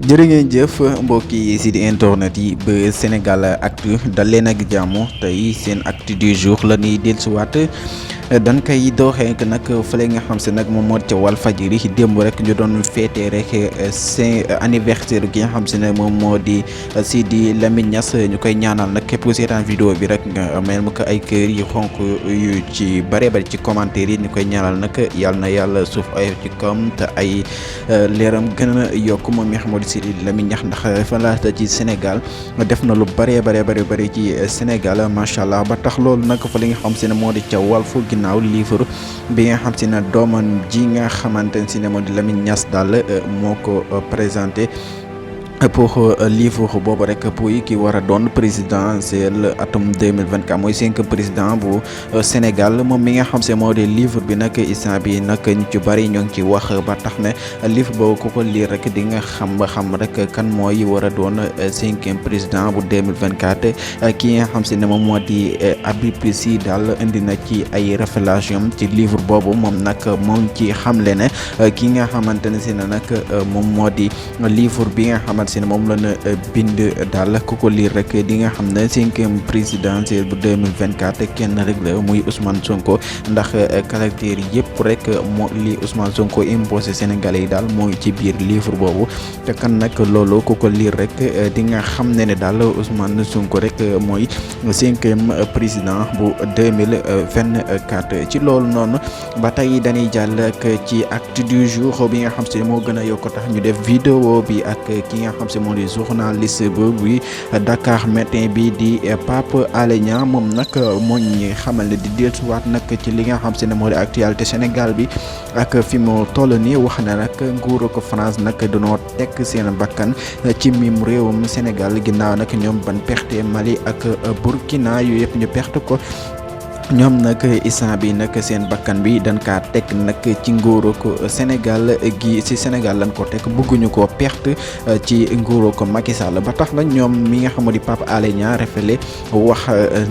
jërë ngeen jëf mbokki si di internet yi ba Sénégal Actu dal leen ak jàmm tey seen actu du jour la ñuy dellusiwaat dañ koy doxee nag fële nga xam si nag moom moo ca Walfadjri démb rek ñu doon féetee rek seen anniversaire gi nga xam si ne moom moo di Sidi Lamine Niass ñu koy ñaanal nag képp ku seetaan vidéo bi rek nga mel ma ko ay kër yu xonk yu ci bare bari ci commentaire yi ñu koy ñaanal nag yàlla na yàlla suuf ay ci kam te ay leeram gën a yokk moom mi xamoo di Sidi Lamine Niass ndax fa laata ci Sénégal def na lu bare ci Sénégal macha allah ba tax loolu nag fa li nga xam si ne moo di ca Walf ginnaaw livre bi nga xam si ne doomam ji nga xamante ne si ne moo di Lamine Niass daal moo ko présenté pour livre boobu rek pour ki war a doon présidentiel atum 2024 mooy 5 président bu Sénégal moom mi nga xam se moo di livre bi nag instant bi nag ñu ci bëri ñoo ngi ci wax ba tax ne livre boobu ku ko lire rek di nga xam rek kan mooy war a doon 5e président bu 2024 ki nga xam se ne moom moo di Habib Sy daal indi na ci ay révélation ci livre boobu moom nag moom ci xamle ne ki nga xamante ne si ne nag moom moo di livre bi nga xamante si ne moom la na bind daal ku ko lire rek di nga xam ne 5e présidentiel bu 2024 kenn rek la muy Ousmane Sonko ndax caractère yëpp rek moo li Ousmane Sonko imposé Sénégalais yi daal mooy ci biir livre boobu te kan nag loolu ku ko lire rek di nga xam ne daal Ousmane Sonko rek mooy 5e président bu 2024 ci loolu noonu ba tey dañuy jàll ak ci acte du jour bi nga xam si moo gën a yokk tax ñu def vidéo bi ak ki nga xam si moo di journaliste bi Dakar Matin bi di Pape Alé Niang moom nag moo ñu xamal ne di dellusiwaat nag ci li nga xam si ne moo di actualité Sénégal bi ak fi mu toll nii wax na nag nguuru ko France nag dañoo tekk seen bakkan ci mim réewum Sénégal ginnaaw nag ñoom ban perte Mali ak Burkina yu yëpp ñu perte ko. ñoom nag instant bi nag seen bakkan bi dañ kaa teg nag ci nguuru ko Sénégal gi ci Sénégal lañ ko teg bëgguñu ko perte ci nguuru ko Macky Sall ba tax na ñoom mi nga xam di Pape Alé Niang refele wax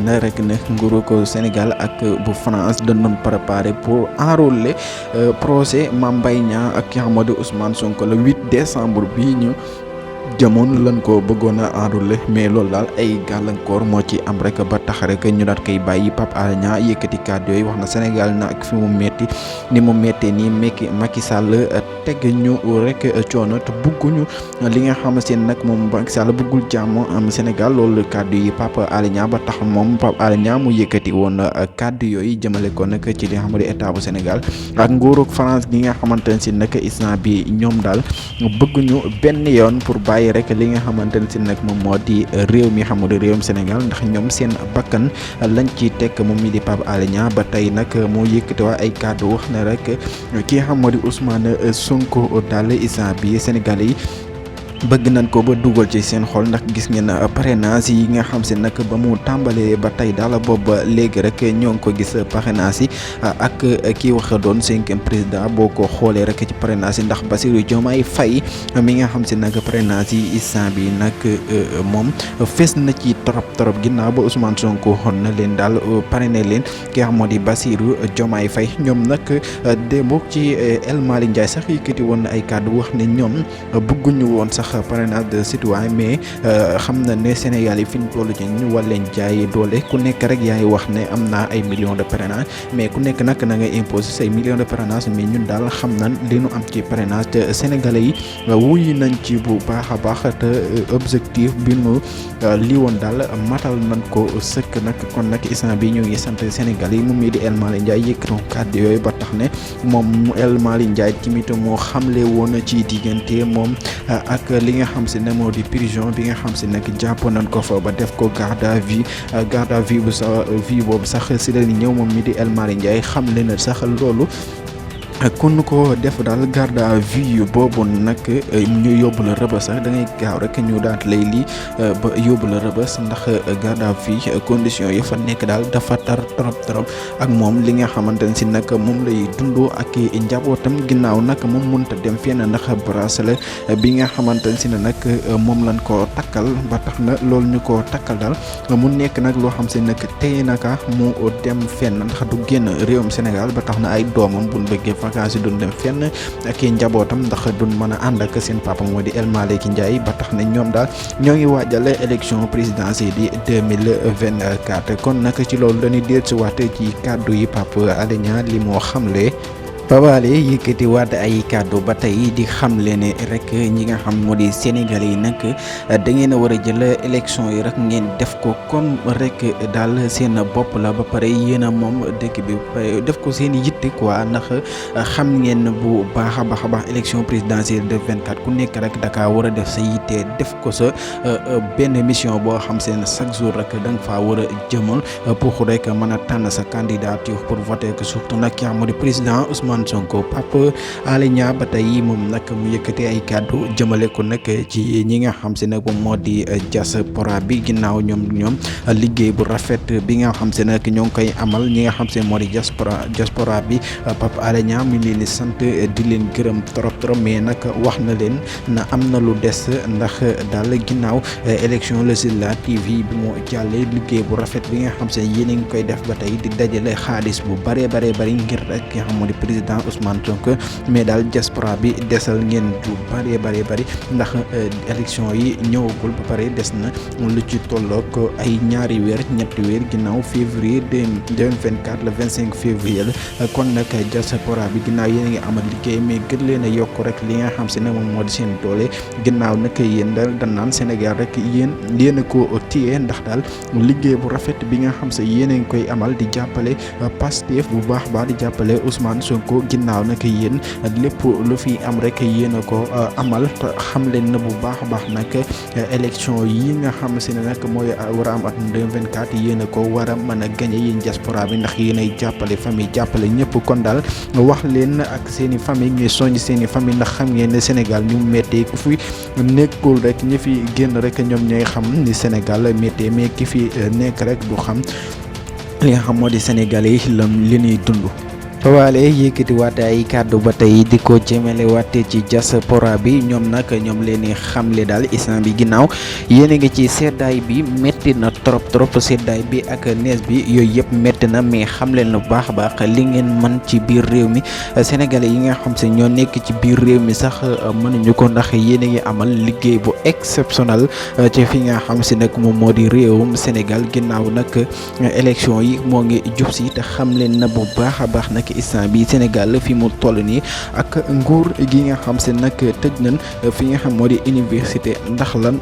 na rek ne nguuru ko Sénégal ak bu France dañ doon préparé pour enrôler procès Mame Mbaye Niang ak ki nga xam di Ousmane Sonko le 8 décembre bii ñu jamono lañ ko bëggoon a enrôler mais loolu daal ay gàllankoor moo ci am rek ba tax rek ñu daat koy bàyyi Pape Alé Niang yëkkati kàddu yooyu wax na Sénégal na ak fi mu metti ni mu mettee nii Macky Sall teg ñu rek coono te bëgguñu li nga xam seen nag moom Macky Sall bëggul jàmm am Sénégal loolu kàddu yi Pape Alé Niang ba tax moom Pape Alé Niang mu yëkkati woon kàddu yooyu jëmale ko nag ci li nga xam ne état bu Sénégal ak nguurug France gi nga xamante ne si nag instant bi ñoom daal bëgguñu benn yoon pour bàyyi rek li nga xamante ne si nag moom moo di réew mi xam di réewum Sénégal ndax ñoom seen bakkan lañ ci tekk moom mi di Pape Alé Niang ba tey nag moo yëkkati waa ay kàddu wax na rek ki nga xam moo di Ousmane Sonko daal instant bi Sénégalais yi bëgg nañ ko ba dugal ci seen xol ndax gis ngeen parrainage yi nga xam si nag ba mu tàmbalee ba tey daal boobu léegi rek ñoo ngi ko gis parrainage yi ak kii wax doon 5e président boo ko xoolee rek ci parrainage yi ndax Bassirou Diomaye Faye mi nga xam si nag parrainage yi instant bi nag moom fees na ci trop ginnaaw ba Ousmane Sonko xoon na leen daal parrainé leen ki nga xam moo di Bassirou Diomaye Faye ñoom nag démb ci El Malick Ndiaye sax yëkkati woon na ay kàddu wax ne ñoom bëgguñu woon sax parrainage de citoyen mais xam na ne Sénégal yi fi ñu toll ci ñu war leen jaay doole ku nekk rek yaay wax ne am naa ay millions de parrainage mais ku nekk nag na nga imposer say millions de parrainage mais ñun daal xam nañ li ñu am ci parrainage te Sénégalais yi wuyu nañ ci bu baax a baax te objectif bi nu lii woon daal matal nañ ko sëkk nag kon nag instant bi ñu ngi sant Sénégalais yi moom mii di El Malick Ndiaye yëkkatoon kàddu yooyu ba tax ne moom El Malick Ndiaye tamit moo xamle woon ci diggante moom ak li nga xam si ne moo di prison bi nga xam si nag jàpp nañ ko fa ba def ko garde à vue bu sa vie boobu sax si la ñëw moom mi di El Malick Ndiaye xam leen sax loolu kon ko def daal garde à vue boobu nag ñu yóbbu la rëbës sax da ngay gaaw rek ñu daat lay lii ba yóbbu la rëbës ndax garde à vue condition yi fa nekk daal dafa tar trop ak moom li nga xamante ne si nag moom lay dundoo ak njabootam ginnaaw nag moom mënta dem fenn ndax bracelet bi nga xamante ne si ne nag moom lañ ko takkal ba tax na loolu ñu ko takkal daal mu nekk nag loo xam si nag tey naka mu dem fenn ndax du génn réewum Sénégal ba tax na ay doomam buñ bëggee vacances duñ dem fenn ak njabootam ndax duñ mën a ànd ak seen papa moo di El Malick Ndiaye ba tax na ñoom daal ñoo ngi waajal élection présidentielle yi 2024 kon nag ci loolu dañuy dellusiwaat ci kàddu yi Pape Alé Niang li moo xamle. Pape Alé yëkkati waat ay kàddu ba tey di xamle ne rek ñi nga xam moo di Sénégalais yi nag da ngeen a war a jël élection yi rek ngeen def ko comme rek daal seen bopp la ba pare yéen a moom dëkk bi def ko seen yitte quoi ndax xam ngeen bu baax a baax élection présidentielle de 24 ku nekk rek daka war a def sa yitte def ko sa benn mission boo xam seen chaque jour rek da nga faa war a jëmal pour rek mën a tànn sa candidature pour voter que surtout nag ki nga xam moo di président Ousmane Sonko. Pape Alé Niang ba tey moom nag mu yëkkati ay kàddu jëmale ko nag ci ñi nga xam si nag moom moo di diaspora bi ginnaaw ñoom liggéey bu rafet bi nga xam si nag ñoo ngi koy amal ñi nga xam si moo di diaspora bi Pape Alé Niang mi leen di sant di leen gërëm trop mais nag wax na leen na am na lu des ndax daal ginnaaw élection législative yi bi moo jàllee liggéey bu rafet bi nga xam si yéen a ngi koy def ba tey di dajale xaalis bu bari ngir rek ki nga xam moo di président Ousmane Sonko mais daal diaspora bi desal ngeen du bari ndax élection yi ñëwagul ba pare des na lu ci tolloog ay ñaari ñetti weer ginnaaw février 2024 le 25 février la kon nag diaspora bi ginnaaw yéen a ngi amal liggéey mais gën leen a yokk rek li nga xam si ne moom moo di seen doole ginnaaw nag yéen daal dañ naan Sénégal rek yéen a ko téye ndax daal liggéey bu rafet bi nga xam si yéen a ngi koy amal di jàppale Pastef bu baax di jàppale Ousmane Sonko ginnaaw nag yéen lépp lu fi am rek yéen a ko amal xam leen na bu baax a baax nag élection yi nga xam si ne nag mooy war a am at 2024 yéen a ko war a mën a gagné yéen diaspora bi ndax yéen ay jàppale famille jàppale ñëpp kon daal wax leen ak seen i famille ngeen soññ seen i famille ndax xam ngeen ne Sénégal ñu méttee ku fi nekkul rek ñi fi génn rek ñoom ñooy xam ni Sénégal méttee mais ki fi nekk rek du xam li nga xam moo di Sénégalais yi li ñuy dund. Pape Alé yëkkati waate ay kàddu ba tey di ko jëmale waate ci diaspora bi ñoom nag ñoom leen di xamle daal instant bi ginnaaw yéen a ngi ci seddaay bi métti na trop seddaay bi ak nees bi yooyu yëpp métti na mais xam leen lu baax a baax li ngeen mën ci biir réew mi sénégalais yi nga xam se ñoo nekk ci biir réew mi sax mënuñu ko ndax yéen a ngi amal liggéey bu exceptionnel ci fi nga xam si nag moom moo di réewum Sénégal ginnaaw nag élection yi moo ngi jub si te xam leen na bu baax a baax nag instant bi Sénégal fi mu toll nii ak nguur gi nga xam se nag tëj nañ fi nga xam moo di université ndax lan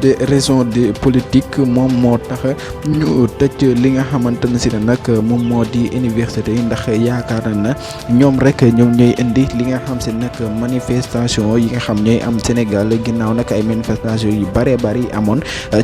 des raisons de politique moom moo tax ñu tëj li nga xamante ne si ne nag moom moo di université yi ndax yaakaar na ñoom rek ñoom ñooy indi li nga xam se nag manifestation yi nga xam ñooy am Sénégal ginnaaw nag ay manifestation yu bari amoon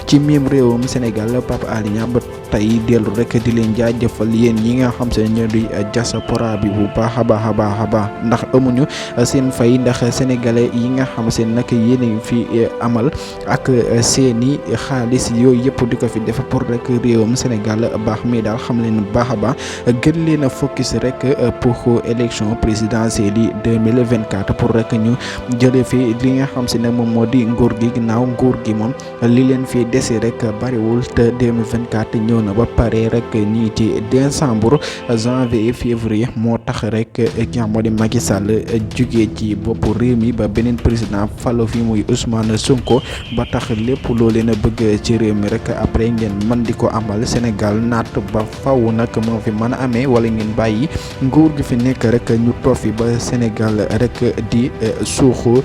ci miim réewum Sénégal Pape Alé Niang ba tey dellu rek di leen jaajëfal yéen yi nga xam se ñoo di diaspora bi bu baax a baax ndax amuñu seen fay ndax sénégalais yi nga xam seen nag yéen a ngi fi amal ak seeni xaalis yooyu yëpp di ko fi def pour rek réewam Sénégal baax mi daal xam leen baax a baax gën leen a focus rek pour élection présidentielle yi 2024 pour rek ñu jëlee fi li nga xam si ne moom moo di nguur gi ginnaaw nguur gi moom li leen fi dese rek bariwul te 2024 ñëw na ba pare rek ñii ci décembre janvier février moo tax rek ki nga xam moo di Macky Sall jugee ci bopp réew mi ba beneen président fallo fi muy Ousmane Sonko ba tax lépp loo leen a bëgg ci réew mi rek après ngeen mën di ko amal Sénégal naat ba faw nag moo fi mën a amee wala ngeen bàyyi nguur gi fi nekk rek ñu toog fi ba Sénégal rek di suuxu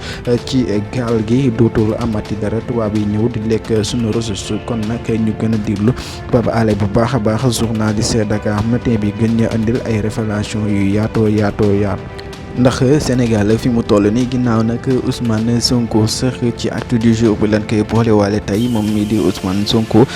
ci gaal gi dootul amati dara tubaab yi ñëw di lekk suñu ressource kon nag ñu gën a diglu Pape Alé bu baax a baax journaliste Dakar Matin bi gën ñu andil ay révélation yu yaatoo ndax Sénégal fi mu toll nii ginnaaw nag Ousmane Sonko sax ci acte du jour bi lañ koy boolewaale tey moom mii di Ousmane Sonko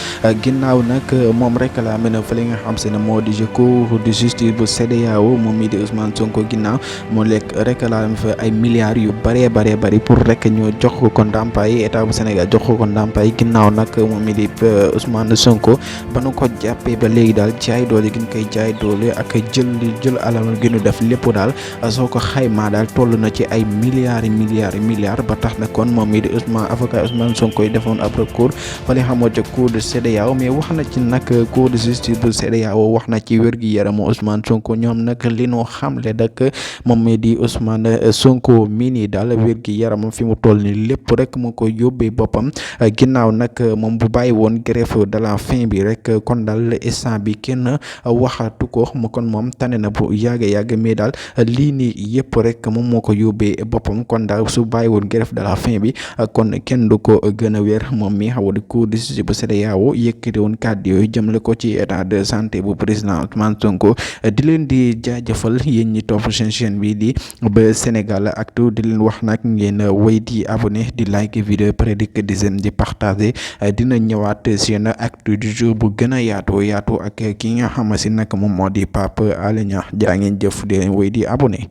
ginnaaw nag moom rek la mën a fële nga xam se ne moo di cour de justice bu CEDEAO moom mii di Ousmane Sonko ginnaaw moo lekk rek la fa ay milliards yu bari pour rek ñu jox ko ndàmpaay état bu Sénégal jox ko ndàmpaay ginnaaw nag moom mii di Ousmane Sonko ba nu ko jàppee ba léegi daal jaay doole gi ñu koy jaay doole ak jël alal gi ñu def lépp daal soo ko xaymaa daal toll na ci ay milliards ba tax na kon moom mii di avocat Ousmane Sonko yi defoon ab recours fa li xamoo ca cour de CEDEAO mais wax na ci nag cour de justice bu CEDEAO wax na ci wér-gi-yaramu Ousmane Sonko ñoom nag li noo xamle dak moom mii di Ousmane Sonko mii nii daal wér-gi-yaramam fi mu toll ni lépp rek mu ko yóbbee boppam ginnaaw nag moom bu bàyyi woon grève de la faim bi rek kon daal instant bi kenn waxatu ko kon moom tane na bu yàgg mais daal lii nii yëpp rek moom moo ko yóbbee boppam kon daal su bàyyi woon grève de la faim bi kon kenn du ko gën a wér moom mi xaw di cour de justice bu CEDEAO yëkkati woon kàddu yooyu jëmale ko ci état de santé bu président Ousmane Sonko di leen di jaajëfal yéen ñi topp seen chaîne bi di ba Sénégal Actu di leen wax nag ngeen wéy di abonné di like vidéo prédik di seen di partager dina ñëwaat seen actu du jour bu gën a yaatu ak ki nga xam si nag moom moo di Pape Alé Niang jaa ngeen jëf di leen wéy di abonné